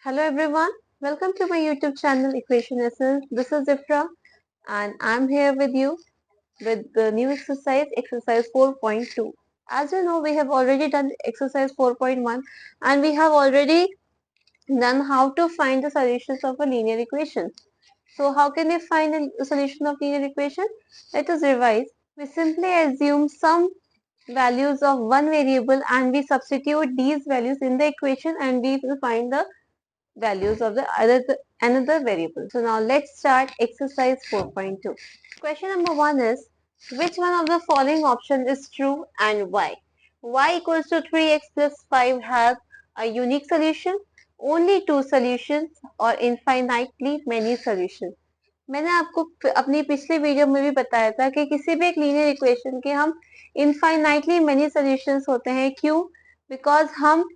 Hello everyone, welcome to my YouTube channel Equation Essence. This is Ifra and I'm here with you with the new exercise 4.2. As you know, we have already done exercise 4.1 and we have already done how to find the solutions of a linear equation. So how can we find the solution of linear equation? Let us revise. We simply assume some values of one variable and we substitute these values in the equation and we will find the values of the another variable. So now let's start exercise 4.2. Question number 1 is which one of the following options is true and why? Y equals to 3x plus 5 has a unique solution, only two solutions or infinitely many solutions. मैंने आपको अपनी पिछली video में भी बताया था कि किसी भी एक लीनियर इक्वेशन के हम इनफाइनाइटली मेनी सॉल्यूशंस होते हैं. क्यों? बिकॉज हम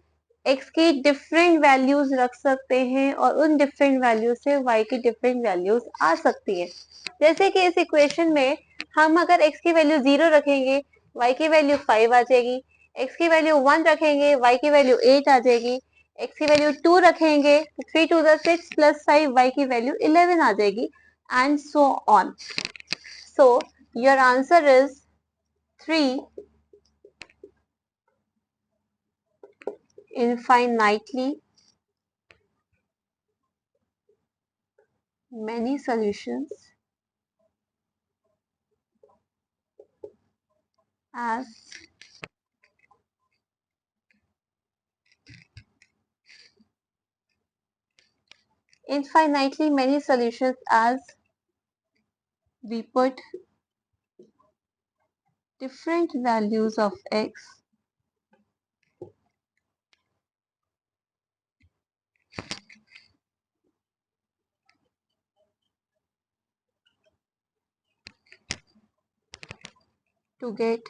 x की डिफरेंट वैल्यूज रख सकते हैं और उन डिफरेंट वैल्यूज से y की डिफरेंट वैल्यूज आ सकती है. जैसे कि इस इक्वेशन में हम अगर x की वैल्यू 0 रखेंगे y की वैल्यू 5 आ जाएगी, x की वैल्यू 1 रखेंगे y की वैल्यू 8 आ जाएगी, x की वैल्यू 2 रखेंगे 3 to the 6 plus 5 y की वैल्यू 11 आ जाएगी and so on. So your answer is 3 infinitely many solutions as infinitely many solutions as we put different values of x to get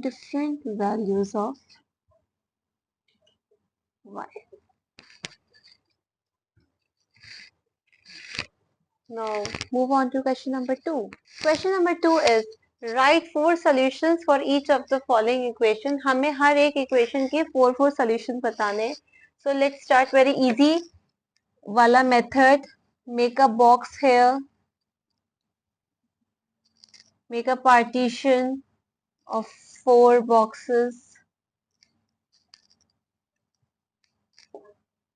different values of y. Now move on to question number 2. Question number 2 is write 4 solutions for each of the following equation. हमें हर एक equation के 4 solutions बताने. So let's start very easy वाला method. Make a box here. Make a partition of 4 boxes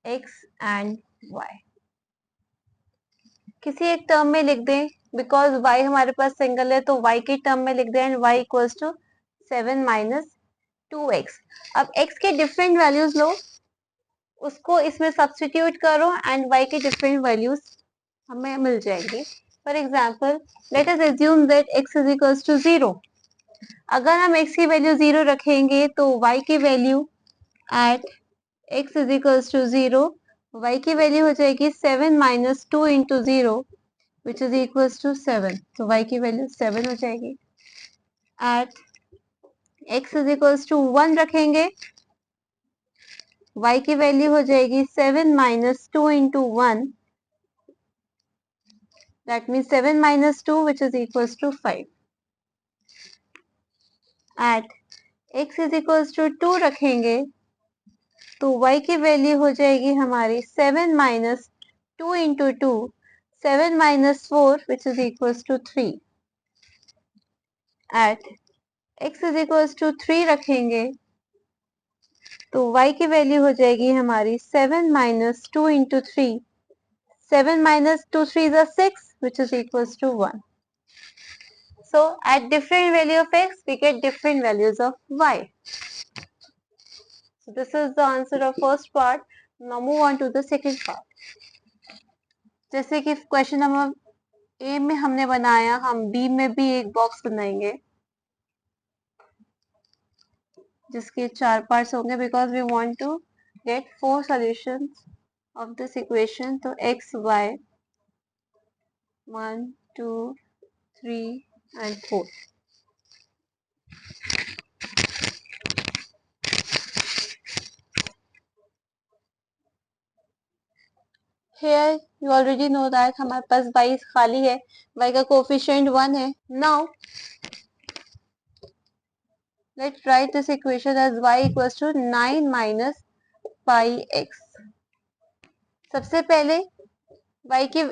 x and y. किसी एक term में लिख दें बिकॉज y हमारे पास सिंगल है तो y की टर्म में लिख दें and y equals to 7 minus 2x. अब x के डिफरेंट वैल्यूज लो, उसको इसमें सब्सटीट्यूट करो एंड y की डिफरेंट वैल्यूज हमें मिल जाएंगी. For example let us assume that x is equals to 0. अगर हम x की वैल्यू 0 रखेंगे तो y की value at x is equals to 0, y की वैल्यू हो जाएगी 7 minus 2 into 0 which is equals to 7. तो y की वैल्यू 7 हो जाएगी. At x is equals to 1 रखेंगे, y की वैल्यू हो जाएगी 7 minus 2 into 1. That means 7 minus 2 which is equals to 5. At x is equals to 2 रखेंगे तो y की वैल्यू हो जाएगी हमारी 7 minus 2 into 2, 7 minus 4 which is equals to 3. At x is equals to 3 रखेंगे तो y की वैल्यू हो जाएगी हमारी 7 minus 2 into 3. 7 minus 2 3 is a 6 which is equals to 1. So at different value of x we get different values of y. So this is the answer of first part. Now move on to the second part. जैसे कि question number A में हमने बनाया, हम B में भी एक box बनाएंगे जिसके 4 पार्ट्स होंगे because we want to get 4 solutions of this equation. तो x, y 1, 2, 3 and 4. Here you already know that हमारे पास y खाली है, y का कोफिशिएंट 1 है. Now Let's write this equation as y equals to 9 minus pi x. सबसे पहले y की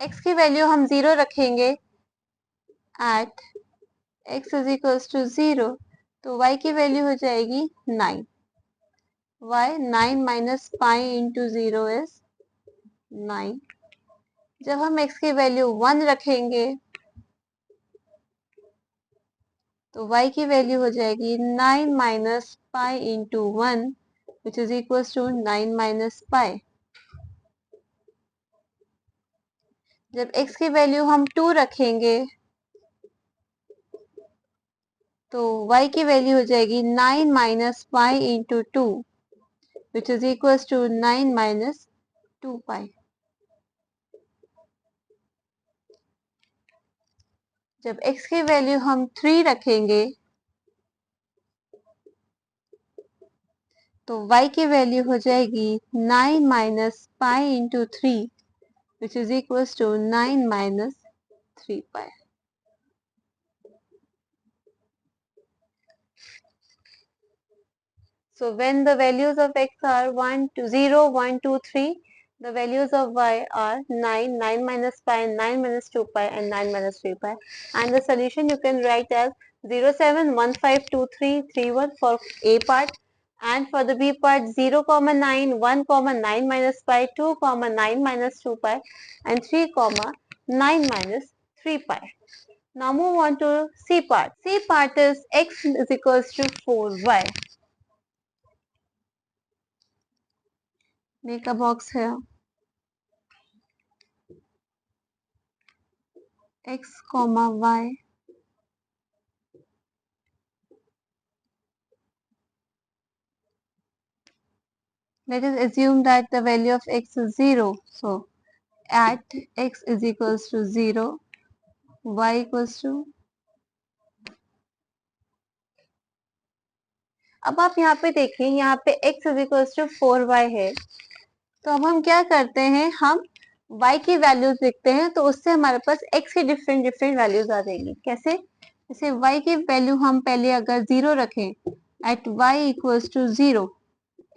x की वैल्यू हम 0 रखेंगे at x is equals to 0, तो y की वैल्यू हो जाएगी 9. y 9 minus pi into 0 is 9. जब हम x की वैल्यू 1 रखेंगे तो y की वैल्यू हो जाएगी 9 minus pi into 1 which is equals to 9 minus pi. जब x की वैल्यू हम 2 रखेंगे तो y की वैल्यू हो जाएगी 9 minus pi into 2 which is equals to 9 minus 2 pi. जब x की वैल्यू हम 3 रखेंगे तो y की वैल्यू हो जाएगी 9 minus pi into 3 which is equals to 9 minus 3 pi. So when the values of x are 1 to 0, 1, 2, 3, the values of y are 9, 9 minus pi, 9 minus 2 pi and 9 minus 3 pi. And the solution you can write as 0, 7, 1, 5, 2, 3, 3, 1 for A part. And for the B part 0, 9, 1, 9 minus pi, 2, 9 minus 2 pi and 3, 9 minus 3 pi. Now move on to C part. C part is x is equals to 4y. Make a box here. X comma y. Let us assume that the value of x is 0. So at x is equals to 0, y equals to. अब आप यहाँ पे देखिए, यहाँ पे x is equals to 4y है. तो अब हम क्या करते हैं, हम y की वैल्यूज लिखते हैं तो उससे हमारे पास x की डिफरेंट डिफरेंट वैल्यूज आ जाएंगी. कैसे? जैसे y की वैल्यू हम पहले अगर 0 रखें at y equals to 0,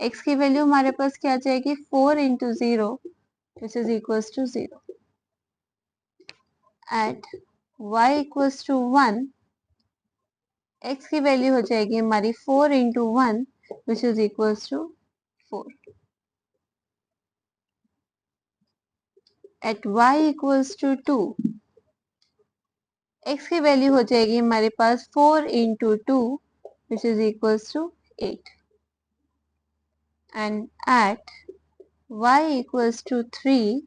x की वैल्यू हमारे पास क्या आ जाएगी 4 into 0 which is equals to 0. At y equals to 1, x की वैल्यू हो जाएगी हमारी 4 into 1 which is equals to 4. At y equals to 2, x की वैल्यू हो जाएगी हमारे पास 4 into 2 which is equals to 8. And at y equals to 3,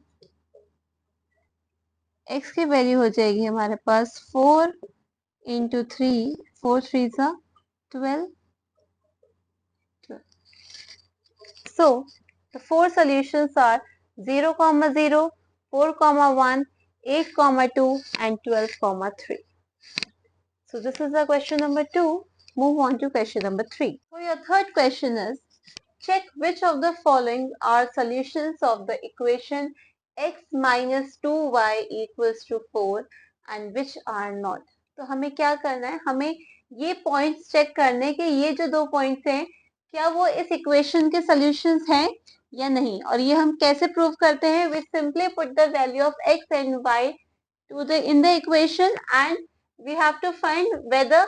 x की value हो जाएगी हमारे पास 4 into 3, 4 3 are 12. So the four solutions are 0, 0, 4, 1, 8, 2 and 12, 3. So this is the question number 2. Move on to question number 3. So your third question is, check which of the following are solutions of the equation x minus 2y equals to 4 and which are not. तो हमें क्या करना है, हमें ये points check करने के ये जो दो पॉइंट्स हैं क्या वो इस इक्वेशन के सॉल्यूशंस हैं या नहीं. और ये हम कैसे प्रूव करते हैं, we simply put the value of x and y to the in the equation and we have to find whether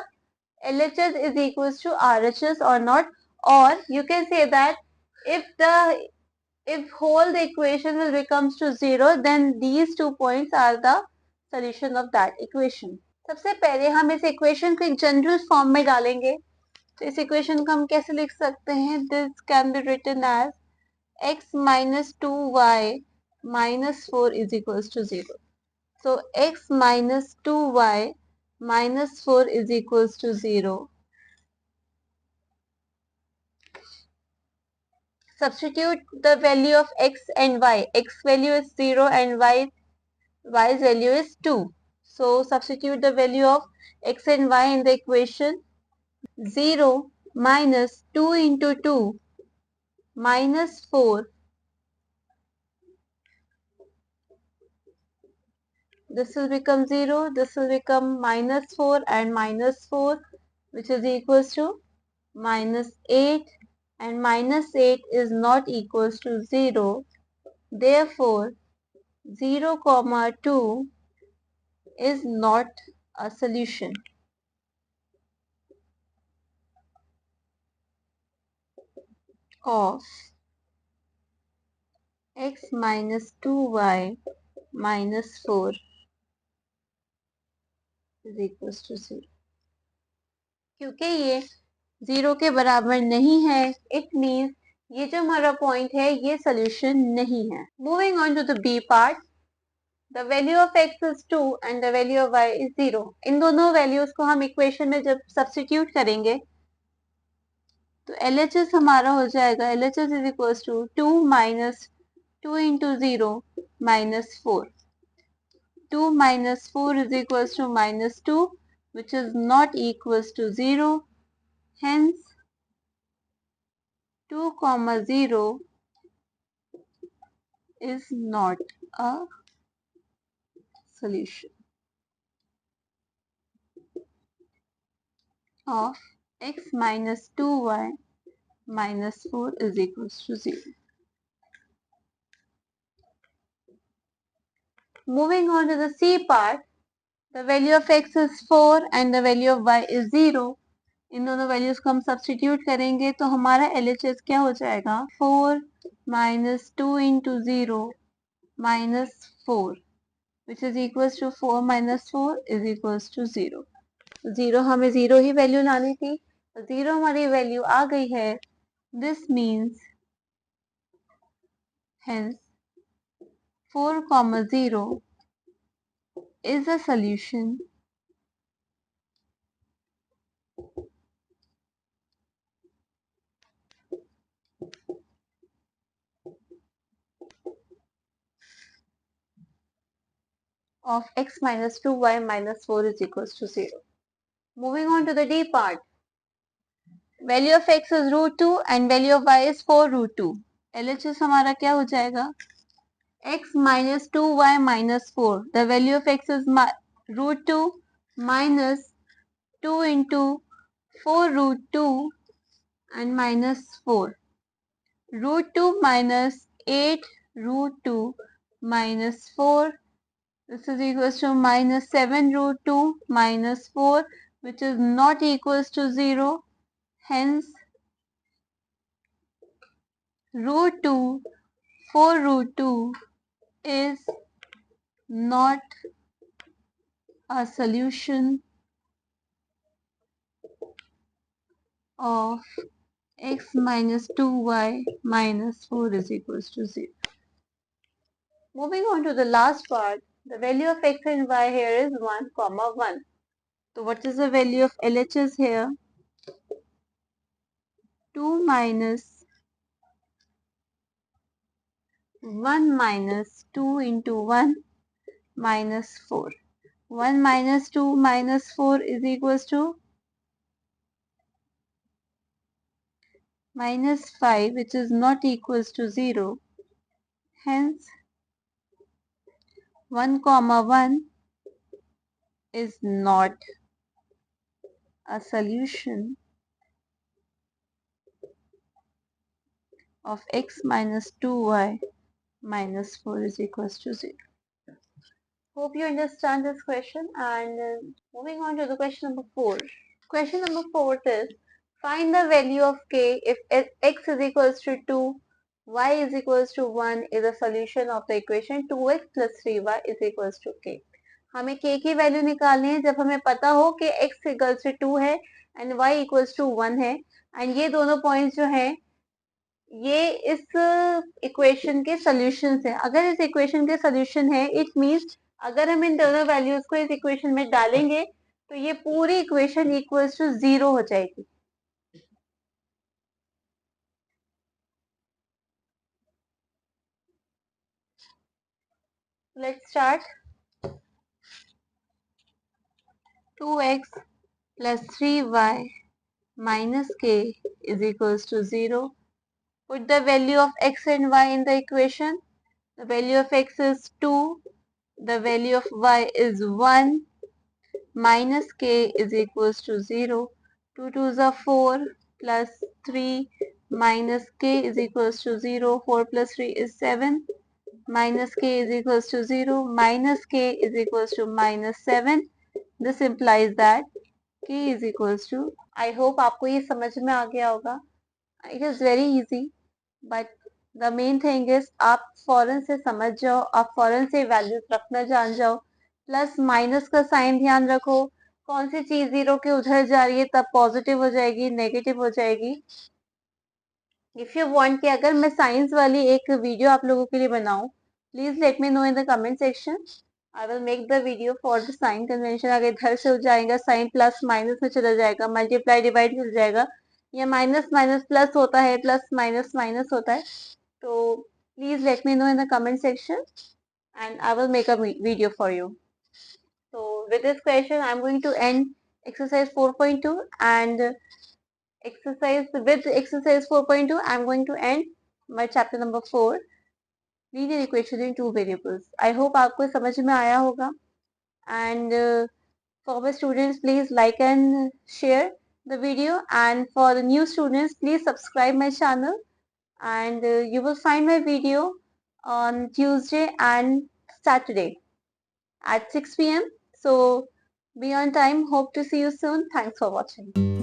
LHS is equals to RHS or not, or you can say that if whole the equation will becomes to 0 then these 2 points are the solution of that equation. सबसे पहले हम इस equation को एक general form में डालेंगे. तो इस इक्वेशन को हम कैसे लिख सकते हैं, this can be written as x minus 2y minus 4 is equals to 0. So x minus 2y minus 4 is equals to 0. Substitute the value of x and y. X value is 0 and y's value is 2. So substitute the value of x and y in the equation. 0 minus 2 into 2 minus 4. This will become 0, this will become minus 4 and minus 4. which is equals to minus 8, and minus 8 is not equals to 0. Therefore, 0, comma 2 is not a solution of x minus 2y minus 4 is equals to 0. क्योंकि ये 0 के बराबर नहीं है, it means ये जो हमारा point है ये सोल्यूशन नहीं है. Moving on to the B part, the value of x is 2 and the value of y is 0. इन दोनों वैल्यूज को हम इक्वेशन में जब सब्स्टिट्यूट करेंगे तो LHS हमारा हो जाएगा LHS is equals to 2 minus 2 into 0 minus 4. 2 minus 4 is equals to minus 2, which is not equals to 0. Hence, 2 comma 0 is not a solution of x minus 2y minus 4 is equals to 0. Moving on to the C part, the value of x is 4 and the value of y is 0. इन दोनों values को हम substitute करेंगे तो हमारा LHS क्या हो जाएगा 4 minus 2 into 0 minus 4, which is equals to 4 minus 4 is equals to 0. 0 हमें 0 ही वैल्यू लानी थी, 0 हमारी वैल्यू आ गई है. This means hence 4 comma 0 is a solution of x minus 2y minus 4 is equals to 0. Moving on to the D part, value of x is root 2 and value of y is 4 root 2. LHS हमारा क्या हो जाएगा x minus 2y minus 4. The value of x is root 2 minus 2 into 4 root 2 and minus 4. Root 2 minus 8 root 2 minus 4. This is equals to minus 7 root 2 minus 4, which is not equals to 0. Hence, root 2, 4 root 2 is not a solution of x minus 2y minus 4 is equals to 0. Moving on to the last part, the value of x and y here is 1 comma 1. So what is the value of LHS here? 2 minus 1 minus 2 into 1 minus 4. 1 minus 2 minus 4 is equals to minus 5, which is not equals to 0. Hence, 1 comma 1 is not a solution of x minus 2y minus 4 is equals to 0. Hope you understand this question, and moving on to the question number 4. Question number 4 is, find the value of k if x is equals to 2, y is equals to 1 is a solution of the equation 2x plus 3y is equals to k. हमें k की value निकालनी है जब हमें पता हो कि x equals to 2 है एंड y इक्वल्स टू 1 है, एंड ये दोनों पॉइंट्स जो हैं ये इस इक्वेशन के सॉल्यूशंस हैं. अगर इस इक्वेशन के सॉल्यूशन है, इट मींस अगर हम इन दोनों वैल्यूज को इस इक्वेशन में डालेंगे तो ये पूरी इक्वेशन इक्वल्स टू 0 हो जाएगी. Let's start. 2x plus 3y minus k is equals to 0. Put the value of x and y in the equation. The value of x is 2. The value of y is 1. Minus k is equals to 0. 2 twos are 4 plus 3 minus k is equals to 0. 4 plus 3 is 7. Minus k is equals to 0. Minus k is equals to minus 7. This implies that k is equals to, I hope आपको ये समझ में आ गया होगा. It is very easy, but the main thing is आप फौरन से समझ जाओ, आप फौरन से वैल्यूज रखना जान जाओ. प्लस माइनस का साइन ध्यान रखो, कौन सी चीज जीरो के उधर जा रही है तब पॉजिटिव हो जाएगी, नेगेटिव हो जाएगी. इफ यू वांट कि अगर मैं साइंस वाली एक वीडियो आप लोगों के लिए बनाऊं, please let me know in the comment section. I will make the video for the sign convention. अगर इधर से हो जाएगा साइन प्लस माइनस में चला जाएगा, मल्टीप्लाई डिवाइड मिल जाएगा, या माइनस माइनस प्लस होता है, प्लस माइनस माइनस होता है, तो please let me know in the comment section and I will make a video for you. So with this question I'm going to end exercise 4.2, and exercise 4.2 I'm going to end my chapter number 4, linear equation in two variables. I hope आपको समझ में आया होगा. And for my students, please like and share the video, and for the new students, please subscribe my channel, and you will find my video on Tuesday and Saturday at 6 p.m. So be on time. Hope to see you soon. Thanks for watching.